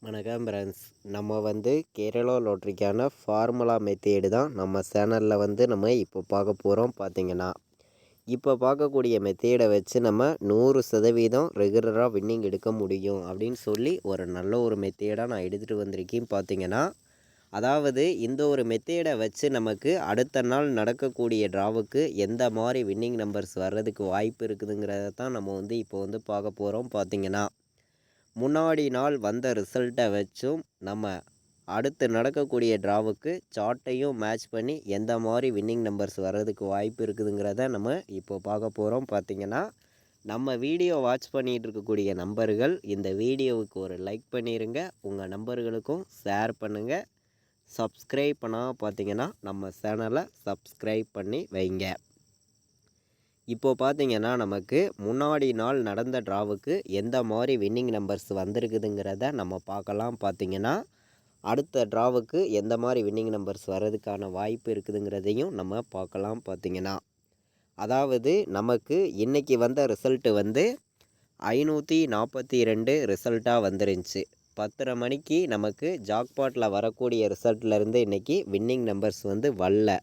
வணக்கம் ஃப்ரெண்ட்ஸ். நம்ம Kerala லாட்ரிக்கான formula method தான் நம்ம சேனலில் நம்ம இப்போ பார்க்க போகிறோம். பார்த்திங்கன்னா இப்போ பார்க்கக்கூடிய மெத்தேடை வச்சு நம்ம 100% ரெகுலராக வின்னிங் எடுக்க முடியும் அப்படின்னு சொல்லி ஒரு நல்ல ஒரு மெத்தேடாக நான் எடுத்துகிட்டு வந்திருக்கேன். பார்த்திங்கன்னா அதாவது இந்த ஒரு மெத்தேடை வச்சு நமக்கு அடுத்த நாள் நடக்கக்கூடிய ட்ராவுக்கு எந்த மாதிரி வின்னிங் நம்பர்ஸ் வர்றதுக்கு வாய்ப்பு இருக்குதுங்கிறத தான் நம்ம இப்போ பார்க்க போகிறோம். பார்த்திங்கன்னா முன்னாடி நாள் வந்த ரிசல்ட்டை வச்சும் நம்ம அடுத்து நடக்கக்கூடிய ட்ராவுக்கு சார்ட்டையும் மேட்ச் பண்ணி எந்த மாதிரி வின்னிங் நம்பர்ஸ் வர்றதுக்கு வாய்ப்பு இருக்குதுங்கிறத நம்ம இப்போ பார்க்க போகிறோம். பார்த்திங்கன்னா நம்ம வீடியோ வாட்ச் பண்ணிகிட்டு இருக்கக்கூடிய நம்பர்கள் இந்த வீடியோவுக்கு ஒரு லைக் பண்ணிடுங்க, உங்கள் நம்பர்களுக்கும் ஷேர் பண்ணுங்கள். சப்ஸ்கிரைப் பண்ணால் பார்த்திங்கன்னா நம்ம சேனலை சப்ஸ்கிரைப் பண்ணி வைங்க. இப்போது பார்த்திங்கன்னா நமக்கு முன்னாடி நாள் நடந்த ட்ராவுக்கு எந்த மாதிரி வின்னிங் நம்பர்ஸ் வந்திருக்குதுங்கிறத நம்ம பார்க்கலாம். பார்த்திங்கன்னா அடுத்த ட்ராவுக்கு எந்த மாதிரி வின்னிங் நம்பர்ஸ் வர்றதுக்கான வாய்ப்பு இருக்குதுங்கிறதையும் நம்ம பார்க்கலாம். பார்த்திங்கன்னா அதாவது நமக்கு இன்றைக்கி வந்த ரிசல்ட்டு 542 ரிசல்ட்டாக வந்துருந்துச்சு. 10:30 மணிக்கு நமக்கு ஜாக்பாட்டில் வரக்கூடிய ரிசல்ட்லேருந்து இன்றைக்கி வின்னிங் நம்பர்ஸ் வரல.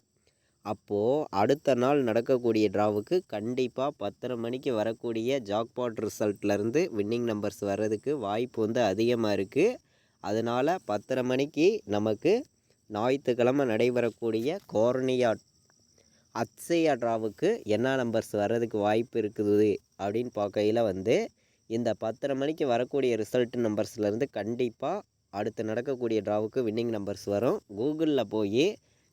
அப்போது அடுத்த நாள் நடக்கக்கூடிய ட்ராவுக்கு கண்டிப்பாக 10:30 மணிக்கு வரக்கூடிய ஜாக்பாட் ரிசல்ட்லேருந்து வின்னிங் நம்பர்ஸ் வர்றதுக்கு வாய்ப்பு அதிகமாக இருக்குது. அதனால் 10:30 மணிக்கு நமக்கு ஞாயிற்றுக்கிழமை நடைபெறக்கூடிய கோர்னியா அக்ஷயா ட்ராவுக்கு என்ன நம்பர்ஸ் வர்றதுக்கு வாய்ப்பு இருக்குது அப்படின்னு பார்க்கையில் இந்த 10:30 மணிக்கு வரக்கூடிய ரிசல்ட் நம்பர்ஸ்லேருந்து கண்டிப்பாக அடுத்து நடக்கக்கூடிய ட்ராவுக்கு வின்னிங் நம்பர்ஸ் வரும். கூகுளில் போய்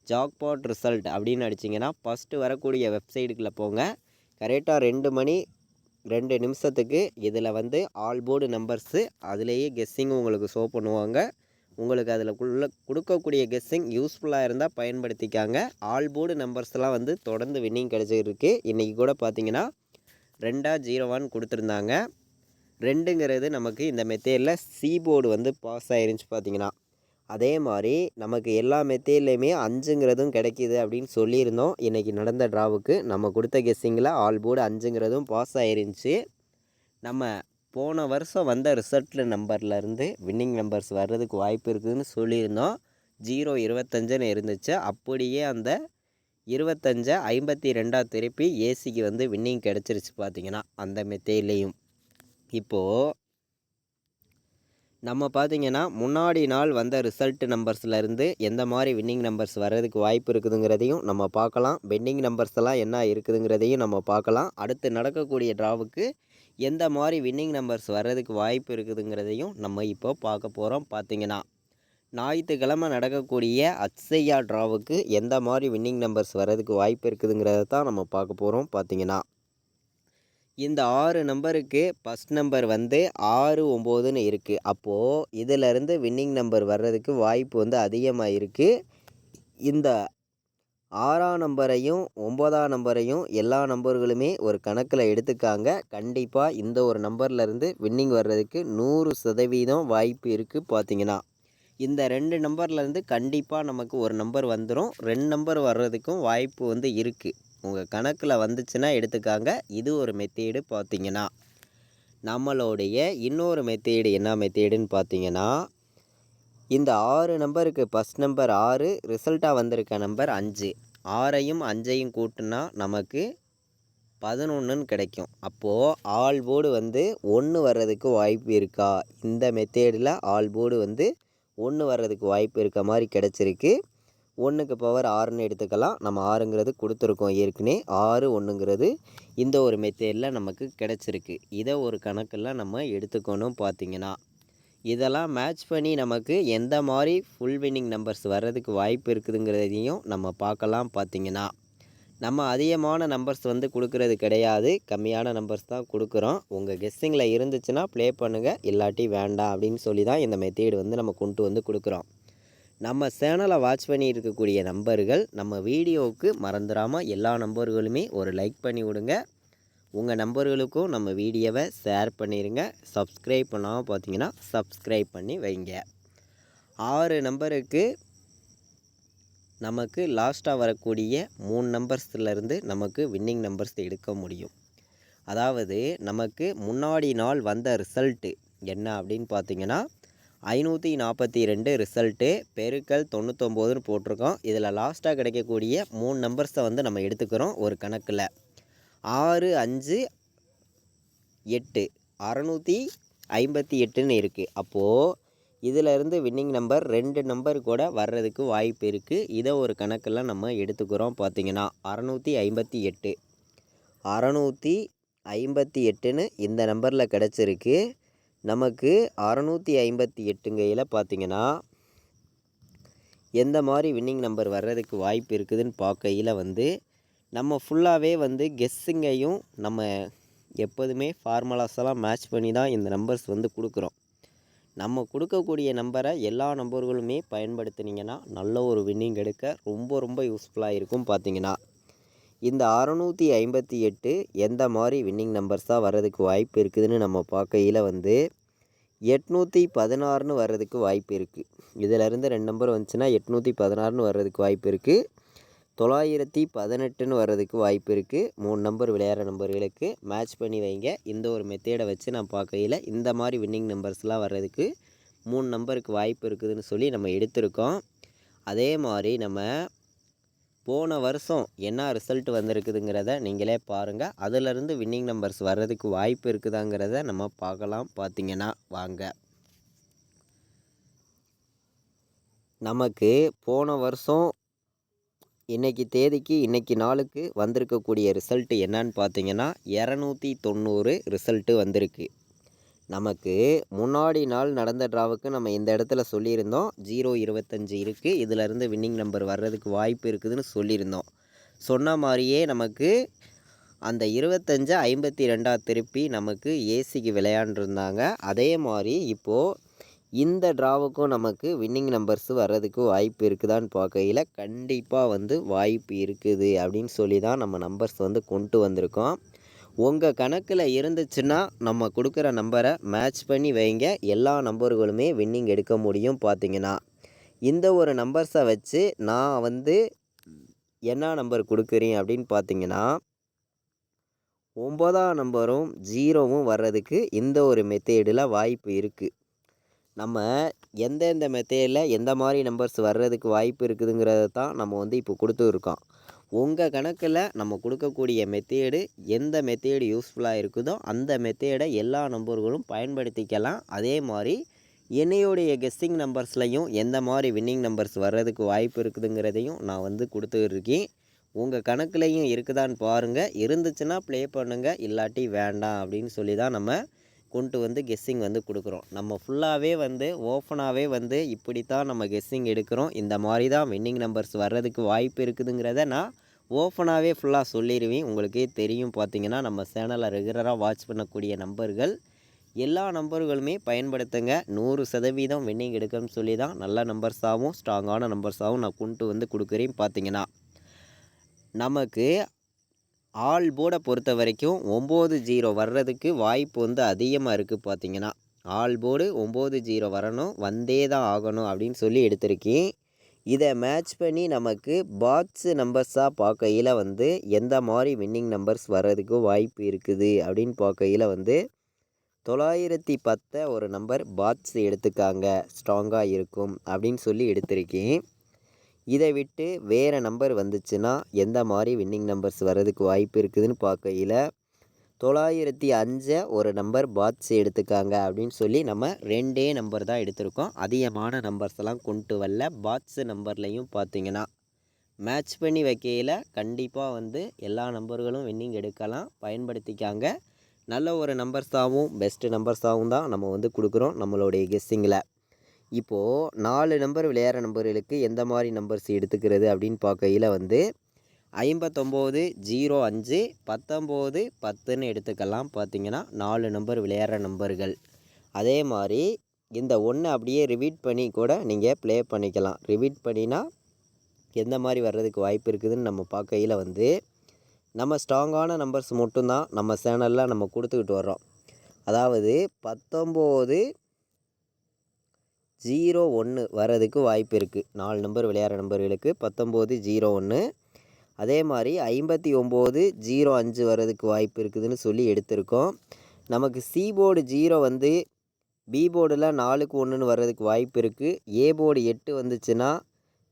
ஜாக்பாட் ரிசல்ட் அப்படின்னு அடிச்சிங்கன்னா ஃபஸ்ட்டு வரக்கூடிய வெப்சைட்டுக்குள்ளே போங்க. கரெக்டாக 2 மணி 2 நிமிஷத்துக்கு இதில் ஆல் போர்டு நம்பர்ஸு அதிலேயே கெஸ்ஸிங் உங்களுக்கு ஷோ பண்ணுவாங்க. உங்களுக்கு அதில் கொடுக்கக்கூடிய கெஸ்ஸிங் யூஸ்ஃபுல்லாக இருந்தால் பயன்படுத்திக்காங்க. ஆல் போர்டு நம்பர்ஸ்லாம் தொடர்ந்து வின்னிங் கிடச்சிருக்கு. இன்றைக்கி கூட பார்த்திங்கன்னா 2-0-1 கொடுத்துருந்தாங்க. 2ங்கிறது நமக்கு இந்த மெத்தேடில் சி போர்டு பாஸ் ஆயிருந்துச்சு. பார்த்திங்கன்னா அதே மாதிரி நமக்கு எல்லா மெத்தேட்லேயுமே 5ங்கிறதும் கிடைக்கிது அப்படின்னு சொல்லியிருந்தோம். இன்றைக்கி நடந்த ட்ராவுக்கு நம்ம கொடுத்த கெஸ்ஸிங்கில் ஆல் போர்டு 5ங்கிறதும் பாஸ் ஆயிருந்துச்சு. நம்ம போன வருஷம் வந்த ரிசல்ட் நம்பர்லேருந்து வின்னிங் நம்பர்ஸ் வர்றதுக்கு வாய்ப்பு இருக்குதுன்னு சொல்லியிருந்தோம். 0-25ன்னு இருந்துச்சு. அப்படியே அந்த 25 52 திருப்பி ஏசிக்கு வின்னிங் கிடச்சிருச்சு. பார்த்திங்கன்னா அந்த மெத்தேட்லேயும் இப்போது நம்ம பார்த்திங்கன்னா முன்னாடி நாள் வந்த ரிசல்ட் நம்பர்ஸ்லேருந்து எந்த மாதிரி வின்னிங் நம்பர்ஸ் வர்றதுக்கு வாய்ப்பு இருக்குதுங்கிறதையும் நம்ம பார்க்கலாம். பெண்டிங் நம்பர்ஸ் எல்லாம் என்ன இருக்குதுங்கிறதையும் நம்ம பார்க்கலாம். அடுத்து நடக்கக்கூடிய ட்ராவுக்கு எந்த மாதிரி வின்னிங் நம்பர்ஸ் வர்றதுக்கு வாய்ப்பு இருக்குதுங்கிறதையும் நம்ம இப்போ பார்க்க போகிறோம். பார்த்திங்கன்னா ஞாயிற்றுக்கிழமை நடக்கக்கூடிய அக்ஷயா ட்ராவுக்கு எந்த மாதிரி வின்னிங் நம்பர்ஸ் வர்றதுக்கு வாய்ப்பு இருக்குதுங்கிறத தான் நம்ம பார்க்க போகிறோம். பார்த்திங்கன்னா இந்த 6 நம்பருக்கு ஃபஸ்ட் நம்பர் 6-9ன்னு இருக்குது. அப்போது இதிலேருந்து வின்னிங் நம்பர் வர்றதுக்கு வாய்ப்பு அதிகமாக இருக்குது. இந்த 6ஆம் நம்பரையும் 9ஆம் நம்பரையும் எல்லா நம்பர்களுமே ஒரு கணக்கில் எடுத்துக்காங்க. கண்டிப்பாக இந்த ஒரு நம்பர்லேருந்து வின்னிங் வர்றதுக்கு 100% வாய்ப்பு இருக்குது. பார்த்திங்கன்னா இந்த 2 நம்பர்லேருந்து கண்டிப்பாக நமக்கு ஒரு நம்பர் வந்துடும். 2 நம்பர் வர்றதுக்கும் வாய்ப்பு இருக்குது. உங்கள் கணக்கில் வந்துச்சுன்னா எடுத்துக்காங்க. இது ஒரு மெத்தேடு. பார்த்திங்கன்னா நம்மளுடைய இன்னொரு மெத்தேடு என்ன மெத்தேடுன்னு பார்த்திங்கன்னா இந்த 6 நம்பருக்கு ஃபஸ்ட் நம்பர் 6, ரிசல்ட்டாக வந்திருக்க நம்பர் 5. 6ஐயும் 5ஐயும் கூட்டினா நமக்கு 11ன்னு கிடைக்கும். அப்போது ஆல் போர்டு 1 வர்றதுக்கு வாய்ப்பு இருக்கா? இந்த மெத்தேடில் ஆல் போர்டு 1 வர்றதுக்கு வாய்ப்பு இருக்க மாதிரி கிடச்சிருக்கு. 1க்கு பவர் 6ன்னு எடுத்துக்கலாம். நம்ம 6ங்கிறது கொடுத்துருக்கோம் ஏற்கனவே. 6-1ங்கிறது இந்த ஒரு மெத்தேடில் நமக்கு கிடச்சிருக்கு. இதை ஒரு கணக்கில் நம்ம எடுத்துக்கணும். பார்த்திங்கன்னா இதெல்லாம் மேட்ச் பண்ணி நமக்கு எந்த மாதிரி ஃபுல் வின்னிங் நம்பர்ஸ் வர்றதுக்கு வாய்ப்பு இருக்குதுங்கிறதையும் நம்ம பார்க்கலாம். பார்த்திங்கன்னா நம்ம அதிகமான நம்பர்ஸ் கொடுக்கறது கிடையாது, கம்மியான நம்பர்ஸ் தான் கொடுக்குறோம். உங்கள் கெஸ்ஸிங்கில் இருந்துச்சுன்னா ப்ளே பண்ணுங்கள், இல்லாட்டி வேண்டாம் அப்படின்னு சொல்லி தான் இந்த மெத்தேடு நம்ம கொண்டு கொடுக்குறோம். நம்ம சேனலை வாட்ச் பண்ணி இருக்கக்கூடிய நம்பர்கள் நம்ம வீடியோவுக்கு மறந்துடாமல் எல்லா நம்பர்களுமே ஒரு லைக் பண்ணி விடுங்க. உங்கள் நம்பர்களுக்கும் நம்ம வீடியோவை ஷேர் பண்ணிடுங்க. சப்ஸ்கிரைப் பண்ணாமல் பார்த்தீங்கன்னா சப்ஸ்கிரைப் பண்ணி வைங்க. 6 நம்பருக்கு நமக்கு லாஸ்ட்டாக வரக்கூடிய 3 நம்பர்ஸ்லேருந்து நமக்கு வின்னிங் நம்பர்ஸ் எடுக்க முடியும். அதாவது நமக்கு முன்னாடி நாள் வந்த ரிசல்ட்டு என்ன அப்படின்னு பார்த்தீங்கன்னா 542 ரிசல்ட்டு பெருக்கல் 99ன்னு போட்டிருக்கோம். இதில் லாஸ்ட்டாக கிடைக்கக்கூடிய 3 நம்பர்ஸை வந்து நம்ம எடுத்துக்கிறோம் ஒரு கணக்கில். 6, 5, 8 658ன்னு இருக்குது. அப்போது இதிலேருந்து வின்னிங் நம்பர் 2 நம்பர் கூட வர்றதுக்கு வாய்ப்பு இருக்குது. இதை ஒரு கணக்கில் நம்ம எடுத்துக்கிறோம். பார்த்திங்கன்னா 658 658ன்னு இந்த நம்பரில் கிடச்சிருக்கு. நமக்கு 658ங்கையில் பார்த்திங்கன்னா எந்த மாதிரி வின்னிங் நம்பர் வர்றதுக்கு வாய்ப்பு இருக்குதுன்னு பார்க்கையில் வந்து நம்ம ஃபுல்லாகவே வந்து கெஸ்ஸிங்கையும் நம்ம எப்போதுமே ஃபார்முலாஸெல்லாம் மேட்ச் பண்ணி தான் இந்த நம்பர்ஸ் வந்து கொடுக்குறோம். நம்ம கொடுக்கக்கூடிய நம்பரை எல்லா நம்பர்களுமே பயன்படுத்தினீங்கன்னா நல்ல ஒரு வின்னிங் எடுக்க ரொம்ப ரொம்ப யூஸ்ஃபுல்லாக இருக்கும். பார்த்திங்கன்னா இந்த 658 எந்த மாதிரி வின்னிங் நம்பர்ஸாக வர்றதுக்கு வாய்ப்பு இருக்குதுன்னு நம்ம பார்க்கையில் வந்து 816ன்னு வர்றதுக்கு வாய்ப்பு இருக்குது. இதிலேருந்து 2 நம்பர் வந்துச்சுன்னா 816ன்னு வர்றதுக்கு வாய்ப்பு இருக்குது. 918ன்னு வர்றதுக்கு வாய்ப்பு இருக்குது. 3 நம்பர் விளையாடுற நம்பர்களுக்கு மேட்ச் பண்ணி வைங்க. இந்த ஒரு மெத்தேடை வச்சு நான் பார்க்கையில் இந்த மாதிரி வின்னிங் நம்பர்ஸ்லாம் வர்றதுக்கு 3 நம்பருக்கு வாய்ப்பு இருக்குதுன்னு சொல்லி நம்ம எடுத்திருக்கோம். அதே மாதிரி நம்ம போன வருஷம் என்ன ரிசல்ட் வந்திருக்குதுங்கிறத நீங்களே பாருங்கள். அதிலிருந்து வின்னிங் நம்பர்ஸ் வர்றதுக்கு வாய்ப்பு இருக்குதாங்கிறத நம்ம பார்க்கலாம். பார்த்திங்கன்னா வாங்க, நமக்கு போன வருஷம் இன்றைக்கி தேதிக்கு இன்றைக்கி நாளுக்கு வந்திருக்கக்கூடிய ரிசல்ட்டு என்னன்னு பார்த்திங்கன்னா 290 ரிசல்ட்டு வந்திருக்கு. நமக்கு முன்னாடி நாள் நடந்த ட்ராவுக்கு நம்ம இந்த இடத்துல சொல்லியிருந்தோம் 025 இருக்குது, இதிலேருந்து வின்னிங் நம்பர் வர்றதுக்கு வாய்ப்பு இருக்குதுன்னு சொல்லியிருந்தோம். சொன்ன மாதிரியே நமக்கு அந்த 25 52 திருப்பி நமக்கு ஏசிக்கு விளையாண்டுருந்தாங்க. அதே மாதிரி இப்போது இந்த ட்ராவுக்கும் நமக்கு வின்னிங் நம்பர்ஸ் வர்றதுக்கு வாய்ப்பு இருக்குதான்னு பார்க்கையில் கண்டிப்பாக வந்து வாய்ப்பு இருக்குது அப்படின்னு சொல்லி தான் நம்ம நம்பர்ஸ் வந்து கொண்டு வந்திருக்கோம். உங்கள் கணக்கில் இருந்துச்சுன்னா நம்ம கொடுக்குற நம்பரை மேட்ச் பண்ணி வைங்க. எல்லா நம்பர்களுமே வின்னிங் எடுக்க முடியும். பார்த்திங்கன்னா இந்த ஒரு நம்பர்ஸை வச்சு நான் வந்து என்ன நம்பர் கொடுக்குறேன் அப்படின்னு பார்த்திங்கன்னா 9ஆம் நம்பரும் 0வும் வர்றதுக்கு இந்த ஒரு மெத்தேடில் வாய்ப்பு இருக்குது. நம்ம எந்தெந்த மெத்தேடில் எந்த மாதிரி நம்பர்ஸ் வர்றதுக்கு வாய்ப்பு இருக்குதுங்கிறத தான் நம்ம வந்து இப்போ கொடுத்துருக்கோம். உங்கள் கணக்கில் நம்ம கொடுக்கக்கூடிய மெத்தேடு எந்த மெத்தேடு யூஸ்ஃபுல்லாக இருக்குதோ அந்த மெத்தேடை எல்லா நம்பர்களும் பயன்படுத்திக்கலாம். அதே மாதிரி என்னையுடைய கெஸ்ஸிங் நம்பர்ஸ்லையும் எந்த மாதிரி வின்னிங் நம்பர்ஸ் வர்றதுக்கு வாய்ப்பு இருக்குதுங்கிறதையும் நான் வந்து கொடுத்துருக்கேன். உங்கள் கணக்குலையும் இருக்குதான்னு பாருங்கள். இருந்துச்சுன்னா ப்ளே பண்ணுங்கள், இல்லாட்டி வேண்டாம் அப்படின்னு சொல்லி தான் நம்ம கொண்டு வந்து கெஸ்ஸிங் வந்து கொடுக்குறோம். நம்ம ஃபுல்லாகவே வந்து ஓப்பனாகவே வந்து இப்படி தான் நம்ம கெஸ்ஸிங் எடுக்கிறோம். இந்த மாதிரி தான் வின்னிங் நம்பர்ஸ் வர்றதுக்கு வாய்ப்பு இருக்குதுங்கிறத நான் ஓப்பனாகவே ஃபுல்லாக சொல்லிடுவேன். உங்களுக்கே தெரியும். பார்த்திங்கன்னா நம்ம சேனலை ரெகுலராக வாட்ச் பண்ணக்கூடிய நம்பர்கள் எல்லா நம்பர்களுமே பயன்படுத்துங்க. 100% வின்னிங் எடுக்கணும்னு சொல்லி தான் நல்ல நம்பர்ஸாகவும் ஸ்ட்ராங்கான நம்பர்ஸாகவும் நான் கொண்டு வந்து கொடுக்குறேன். பார்த்திங்கன்னா நமக்கு ஆல் போர்டை பொறுத்த வரைக்கும் 9-0 வர்றதுக்கு வாய்ப்பு வந்து அதிகமாக இருக்குது. பார்த்திங்கன்னா ஆல் போர்டு 9-0 வரணும், வந்தே தான் ஆகணும் அப்படின்னு சொல்லி எடுத்திருக்கேன். இதை மேட்ச் பண்ணி நமக்கு பாட்ஸு நம்பர்ஸாக பார்க்கையில் வந்து எந்த மாதிரி வின்னிங் நம்பர்ஸ் வர்றதுக்கு வாய்ப்பு இருக்குது அப்படின்னு பார்க்கையில் வந்து 910 ஒரு நம்பர் பாட்ஸ் எடுத்துக்காங்க, ஸ்ட்ராங்காக இருக்கும் அப்படின்னு சொல்லி எடுத்திருக்கேன். இதை விட்டு வேறு நம்பர் வந்துச்சுன்னா எந்த மாதிரி வின்னிங் நம்பர்ஸ் வர்றதுக்கு வாய்ப்பு இருக்குதுன்னு பார்க்கையில் 905 ஒரு நம்பர் பாட்ஸ் எடுத்துக்காங்க அப்படின்னு சொல்லி நம்ம 2 நம்பர் தான் எடுத்திருக்கோம். அதிகமான நம்பர்ஸ் எல்லாம் கொண்டு வரல. பாட்ஸு நம்பர்லையும் பார்த்திங்கன்னா மேட்ச் பண்ணி வைக்கையில் கண்டிப்பாக வந்து எல்லா நம்பர்களும் வின்னிங் எடுக்கலாம், பயன்படுத்திக்காங்க. நல்ல ஒரு நம்பர்ஸாகவும் பெஸ்ட்டு நம்பர்ஸாகவும் தான் நம்ம வந்து கொடுக்குறோம் நம்மளுடைய கெஸ்ஸிங்கில். இப்போது 4 நம்பர் விளையாடுற நம்பர்களுக்கு எந்த மாதிரி நம்பர்ஸ் எடுத்துக்கிறது அப்படின்னு பார்க்கையில் வந்து 59, 05, 19, 10ன்னு எடுத்துக்கலாம். பார்த்திங்கன்னா 4 நம்பர் விளையாடுற நம்பர்கள். அதே மாதிரி இந்த 1 அப்படியே ரிப்பீட் பண்ணி கூட நீங்கள் ப்ளே பண்ணிக்கலாம். ரிப்பீட் பண்ணினா எந்த மாதிரி வர்றதுக்கு வாய்ப்பு இருக்குதுன்னு நம்ம பார்க்கையில் வந்து நம்ம ஸ்ட்ராங்கான நம்பர்ஸ் மட்டும்தான் நம்ம சேனலில் நம்ம கொடுத்துக்கிட்டு வர்றோம். அதாவது 19, 01 வர்றதுக்கு வாய்ப்பு இருக்குது. 4 நம்பர் விளையாடுற நம்பர்களுக்கு 19, 01. அதே மாதிரி 59, 05 வர்றதுக்கு வாய்ப்பு இருக்குதுன்னு சொல்லி எடுத்திருக்கோம். நமக்கு சி போர்டு 0 வந்து பி போர்டில் 4க்கு 1ன்னு வர்றதுக்கு வாய்ப்பு இருக்குது. ஏ போர்டு 8 வந்துச்சுன்னா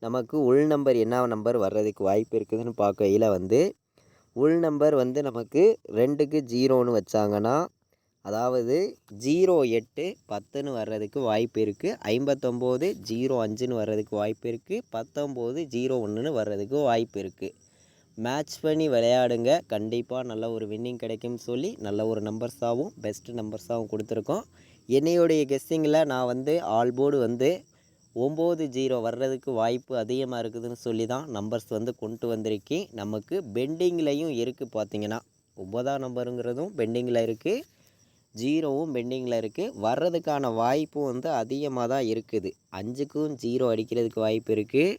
நமக்கு உள் நம்பர் என்ன நம்பர் வர்றதுக்கு வாய்ப்பு இருக்குதுன்னு பார்க்கையில் வந்து உள் நம்பர் வந்து நமக்கு 2க்கு 0ன்னு வச்சாங்கன்னா, அதாவது 08 10ன்னு வர்றதுக்கு வாய்ப்பு இருக்குது. 59 05ன்னு வர்றதுக்கு வாய்ப்பு இருக்குது. 19 01ன்னு வர்றதுக்கு வாய்ப்பு இருக்குது. மேட்ச் பண்ணி விளையாடுங்க. கண்டிப்பாக நல்ல ஒரு வின்னிங் கிடைக்கும்னு சொல்லி நல்ல ஒரு நம்பர்ஸாகவும் பெஸ்ட்டு நம்பர்ஸாகவும் கொடுத்துருக்கோம். என்னையுடைய கெஸ்ஸிங்கில் நான் வந்து ஆல் போர்டு வந்து 90 வர்றதுக்கு வாய்ப்பு அதிகமாக இருக்குதுன்னு சொல்லி தான் நம்பர்ஸ் வந்து கொண்டு வந்திருக்கேன். நமக்கு பெண்டிங்லையும் இருக்குது. பார்த்தீங்கன்னா 9ஆம் நம்பருங்கிறதும் பெண்டிங்கில் இருக்குது, 0வும் பெண்டிங்கில் இருக்குது. வர்றதுக்கான வாய்ப்பும் வந்து அதிகமாக தான் இருக்குது. 5க்கும் 0 அடிக்கிறதுக்கு வாய்ப்பு இருக்குது,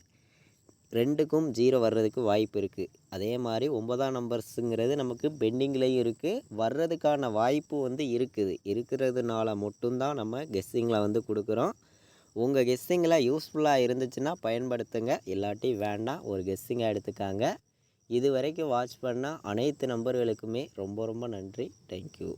2க்கும் 0 வர்றதுக்கு வாய்ப்பு இருக்குது. அதே மாதிரி 9ஆம் நம்பர்ஸுங்கிறது நமக்கு பெண்டிங்லேயும் இருக்குது, வர்றதுக்கான வாய்ப்பு வந்து இருக்கிறதுனால மட்டும்தான் நம்ம கெஸ்ஸிங்கில் வந்து கொடுக்குறோம். உங்கள் கெஸ்ஸிங்கில் யூஸ்ஃபுல்லாக இருந்துச்சுன்னா பயன்படுத்துங்க, இல்லாட்டி வேண்டாம், ஒரு கெஸ்ஸிங்காக எடுத்துக்காங்க. இது வரைக்கும் வாட்ச் பண்ண அனைத்து நம்பர்களுக்குமே ரொம்ப ரொம்ப நன்றி. தேங்க்யூ.